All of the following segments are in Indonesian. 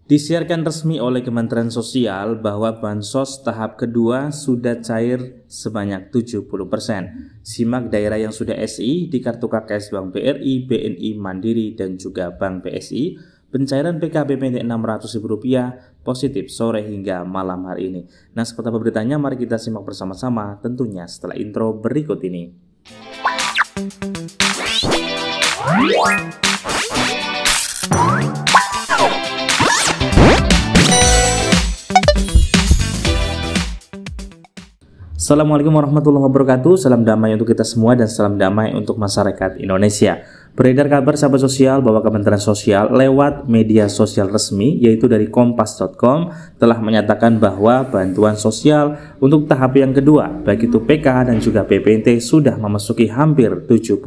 Disiarkan resmi oleh Kementerian Sosial bahwa Bansos tahap kedua sudah cair sebanyak 70%. Simak daerah yang sudah SI di Kartu KKS Bank BRI, BNI, Mandiri, dan juga Bank BSI. Pencairan PKBP Rp600.000 positif sore hingga malam hari ini. Nah, seperti apa beritanya? Mari kita simak bersama-sama tentunya setelah intro berikut ini. Assalamualaikum warahmatullahi wabarakatuh. Salam damai untuk kita semua dan salam damai untuk masyarakat Indonesia. Beredar kabar sahabat sosial bahwa Kementerian Sosial lewat media sosial resmi yaitu dari kompas.com telah menyatakan bahwa bantuan sosial untuk tahap yang kedua baik itu PK dan juga PPNT sudah memasuki hampir 70%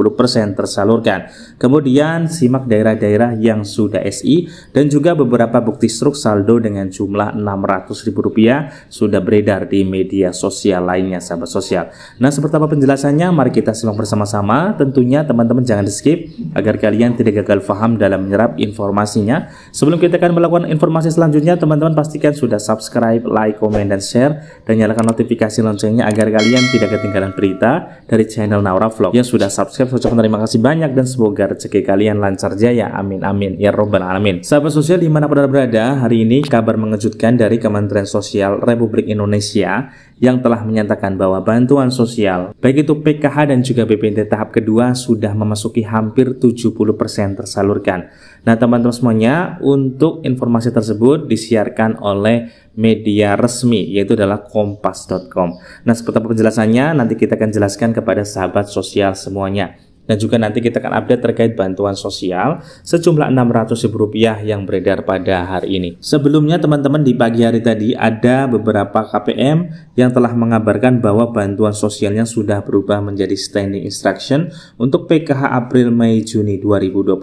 tersalurkan. Kemudian simak daerah-daerah yang sudah SI dan juga beberapa bukti struk saldo dengan jumlah Rp600.000 sudah beredar di media sosial lainnya sahabat sosial. Nah, seperti apa penjelasannya? Mari kita simak bersama-sama. Tentunya teman-teman jangan di skip agar kalian tidak gagal paham dalam menyerap informasinya. Sebelum kita akan melakukan informasi selanjutnya, teman-teman pastikan sudah subscribe, like, komen, dan share, dan nyalakan notifikasi loncengnya agar kalian tidak ketinggalan berita dari channel Naura Vlog. Yang sudah subscribe, saya ucapkan terima kasih banyak dan semoga rezeki kalian lancar jaya. Amin amin ya robbal alamin. Sahabat sosial dimanapun Anda berada, hari ini kabar mengejutkan dari Kementerian Sosial Republik Indonesia yang telah menyatakan bahwa bantuan sosial baik itu PKH dan juga BPNT tahap kedua sudah memasuki hampir 70% tersalurkan. Nah, teman-teman semuanya, untuk informasi tersebut disiarkan oleh media resmi yaitu adalah kompas.com. Nah, seperti apa penjelasannya nanti kita akan jelaskan kepada sahabat sosial semuanya. Dan juga nanti kita akan update terkait bantuan sosial sejumlah Rp600.000 yang beredar pada hari ini. Sebelumnya teman-teman, di pagi hari tadi ada beberapa KPM yang telah mengabarkan bahwa bantuan sosialnya sudah berubah menjadi standing instruction untuk PKH April, Mei, Juni 2025.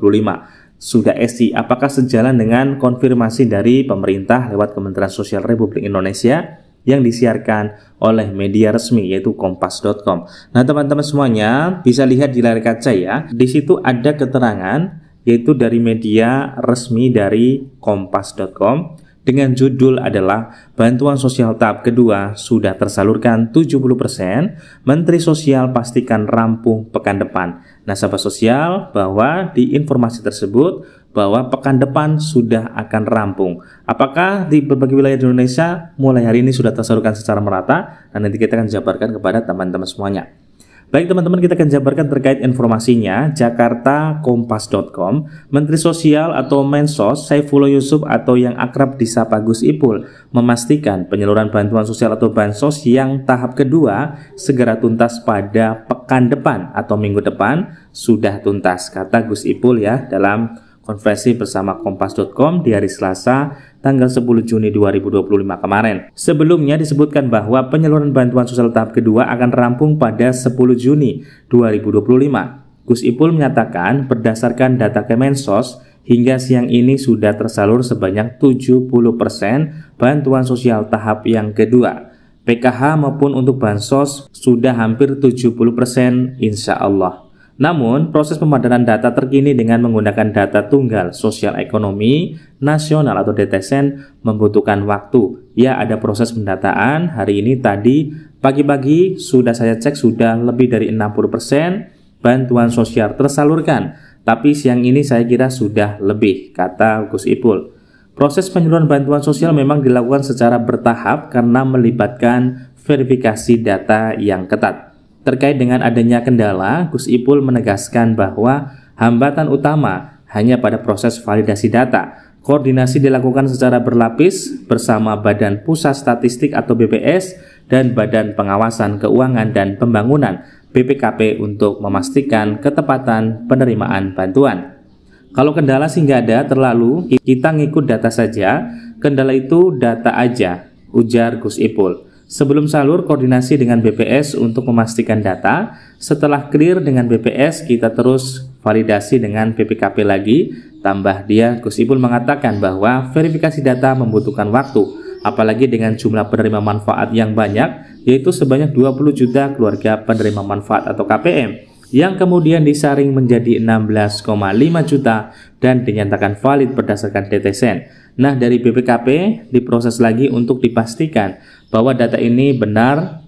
Sudah SI, apakah sejalan dengan konfirmasi dari pemerintah lewat Kementerian Sosial Republik Indonesia yang disiarkan oleh media resmi yaitu kompas.com. Nah, teman-teman semuanya bisa lihat di layar kaca ya. Di situ ada keterangan yaitu dari media resmi dari kompas.com dengan judul adalah bantuan sosial tahap kedua sudah tersalurkan 70%, Menteri Sosial pastikan rampung pekan depan. Nah, sahabat sosial, bahwa di informasi tersebut bahwa pekan depan sudah akan rampung. Apakah di berbagai wilayah di Indonesia mulai hari ini sudah tersalurkan secara merata? Dan nanti kita akan jabarkan kepada teman-teman semuanya. Baik teman-teman, kita akan jabarkan terkait informasinya. Jakarta Kompas.com, Menteri Sosial atau Mensos Saifullah Yusuf atau yang akrab disapa Gus Ipul memastikan penyaluran bantuan sosial atau bansos yang tahap kedua segera tuntas pada pekan depan atau minggu depan sudah tuntas, kata Gus Ipul ya dalam konferensi bersama Kompas.com di hari Selasa tanggal 10 Juni 2025 kemarin. Sebelumnya disebutkan bahwa penyaluran bantuan sosial tahap kedua akan rampung pada 10 Juni 2025. Gus Ipul menyatakan berdasarkan data Kemensos, hingga siang ini sudah tersalur sebanyak 70% bantuan sosial tahap yang kedua. PKH maupun untuk bansos sudah hampir 70% insya Allah. Namun, proses pemadanan data terkini dengan menggunakan data tunggal sosial ekonomi nasional atau DTSN membutuhkan waktu. Ya, ada proses pendataan. Hari ini tadi pagi-pagi sudah saya cek sudah lebih dari 60% bantuan sosial tersalurkan. Tapi siang ini saya kira sudah lebih, kata Gus Ipul. Proses penyaluran bantuan sosial memang dilakukan secara bertahap karena melibatkan verifikasi data yang ketat. Terkait dengan adanya kendala, Gus Ipul menegaskan bahwa hambatan utama hanya pada proses validasi data. Koordinasi dilakukan secara berlapis bersama Badan Pusat Statistik atau BPS dan Badan Pengawasan Keuangan dan Pembangunan BPKP untuk memastikan ketepatan penerimaan bantuan. Kalau kendala sih nggak ada terlalu, kita ngikut data saja, kendala itu data aja, ujar Gus Ipul. Sebelum salur, koordinasi dengan BPS untuk memastikan data. Setelah clear dengan BPS, kita terus validasi dengan BPKP lagi. Tambah dia, Gus Ipul mengatakan bahwa verifikasi data membutuhkan waktu, apalagi dengan jumlah penerima manfaat yang banyak, yaitu sebanyak 20 juta keluarga penerima manfaat atau KPM, yang kemudian disaring menjadi 16,5 juta dan dinyatakan valid berdasarkan DTSN. Nah, dari BPKP diproses lagi untuk dipastikan bahwa data ini benar,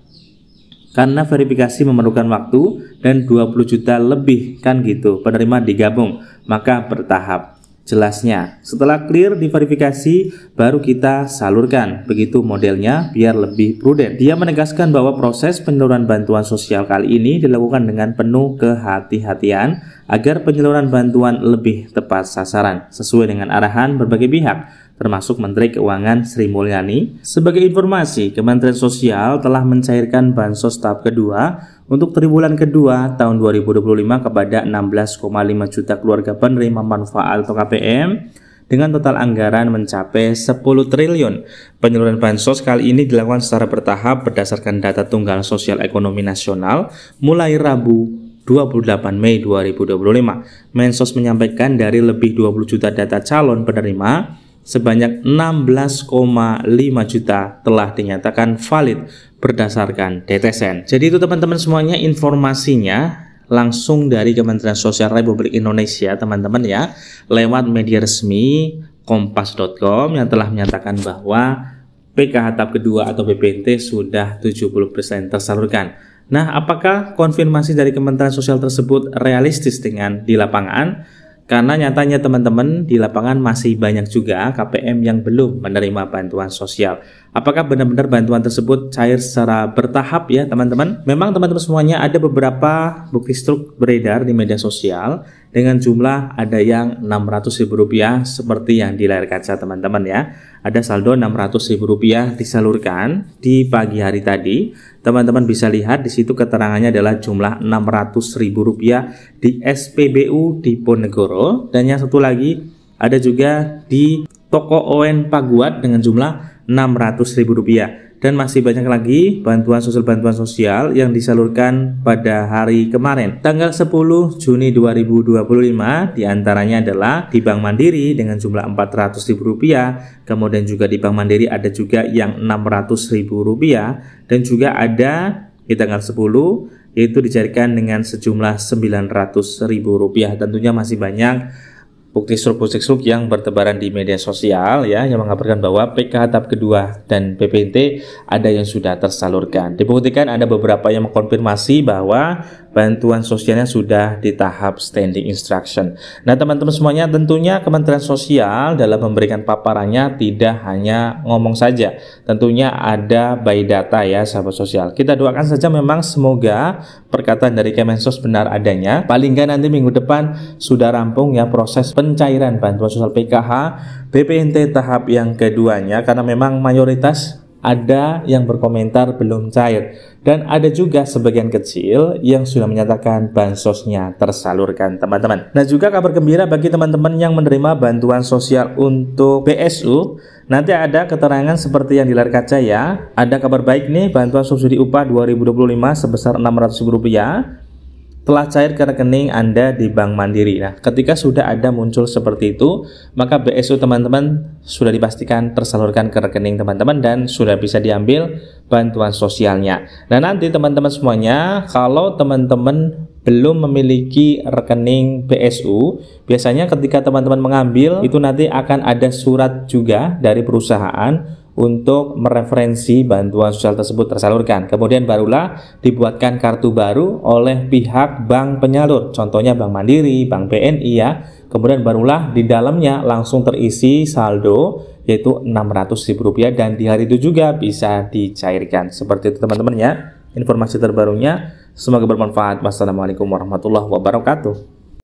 karena verifikasi memerlukan waktu dan 20 juta lebih kan gitu penerima digabung, maka bertahap. Jelasnya, setelah clear diverifikasi baru kita salurkan, begitu modelnya biar lebih prudent. Dia menegaskan bahwa proses penyaluran bantuan sosial kali ini dilakukan dengan penuh kehati-hatian agar penyaluran bantuan lebih tepat sasaran sesuai dengan arahan berbagai pihak, termasuk Menteri Keuangan Sri Mulyani. Sebagai informasi, Kementerian Sosial telah mencairkan bansos tahap kedua untuk triwulan kedua tahun 2025 kepada 16,5 juta keluarga penerima manfaat atau KPM dengan total anggaran mencapai 10 triliun. Penyaluran bansos kali ini dilakukan secara bertahap berdasarkan data Tunggal Sosial Ekonomi Nasional mulai Rabu 28 Mei 2025. Mensos menyampaikan dari lebih 20 juta data calon penerima, sebanyak 16,5 juta telah dinyatakan valid berdasarkan DTSN. Jadi itu teman-teman semuanya informasinya langsung dari Kementerian Sosial Republik Indonesia teman-teman ya, lewat media resmi kompas.com yang telah menyatakan bahwa PKH tahap kedua atau BPNT sudah 70% tersalurkan. Nah, apakah konfirmasi dari Kementerian Sosial tersebut realistis dengan di lapangan? Karena nyatanya teman-teman di lapangan masih banyak juga KPM yang belum menerima bantuan sosial. Apakah benar-benar bantuan tersebut cair secara bertahap ya teman-teman? Memang teman-teman semuanya ada beberapa bukti struk beredar di media sosial dengan jumlah ada yang Rp600.000 seperti yang di layar kaca teman-teman ya. Ada saldo Rp600.000 disalurkan di pagi hari tadi. Teman-teman bisa lihat di situ keterangannya adalah jumlah Rp600.000 di SPBU Diponegoro, dan yang satu lagi ada juga di Toko ON Paguat dengan jumlah Rp600.000. Dan masih banyak lagi bantuan sosial yang disalurkan pada hari kemarin tanggal 10 Juni 2025, diantaranya adalah di Bank Mandiri dengan jumlah Rp400.000, kemudian juga di Bank Mandiri ada juga yang Rp600.000, dan juga ada di tanggal 10 yaitu dicairkan dengan sejumlah Rp900.000. Tentunya masih banyak bukti struk yang bertebaran di media sosial ya, yang mengabarkan bahwa PKH tahap kedua dan BPNT ada yang sudah tersalurkan. Dibuktikan ada beberapa yang mengkonfirmasi bahwa bantuan sosialnya sudah di tahap standing instruction. Nah teman-teman semuanya, tentunya Kementerian Sosial dalam memberikan paparannya tidak hanya ngomong saja, tentunya ada by data ya sahabat sosial. Kita doakan saja memang semoga perkataan dari Kemensos benar adanya. Paling nggak nanti minggu depan sudah rampung ya proses pencairan bantuan sosial PKH BPNT tahap yang keduanya, karena memang mayoritas ada yang berkomentar belum cair dan ada juga sebagian kecil yang sudah menyatakan bansosnya tersalurkan teman-teman. Nah juga kabar gembira bagi teman-teman yang menerima bantuan sosial untuk BSU, nanti ada keterangan seperti yang di layar kaca ya. Ada kabar baik nih, bantuan subsidi upah 2025 sebesar Rp600.000 telah cair ke rekening Anda di Bank Mandiri. Nah, ketika sudah ada muncul seperti itu, maka BSU teman-teman sudah dipastikan tersalurkan ke rekening teman-teman dan sudah bisa diambil bantuan sosialnya. Nah, nanti teman-teman semuanya, kalau teman-teman belum memiliki rekening BSU, biasanya ketika teman-teman mengambil, itu nanti akan ada surat juga dari perusahaan untuk mereferensi bantuan sosial tersebut tersalurkan. Kemudian barulah dibuatkan kartu baru oleh pihak bank penyalur, contohnya Bank Mandiri, Bank BNI ya. Kemudian barulah di dalamnya langsung terisi saldo yaitu Rp600.000 dan di hari itu juga bisa dicairkan. Seperti itu teman-teman ya informasi terbarunya. Semoga bermanfaat. Wassalamualaikum warahmatullahi wabarakatuh.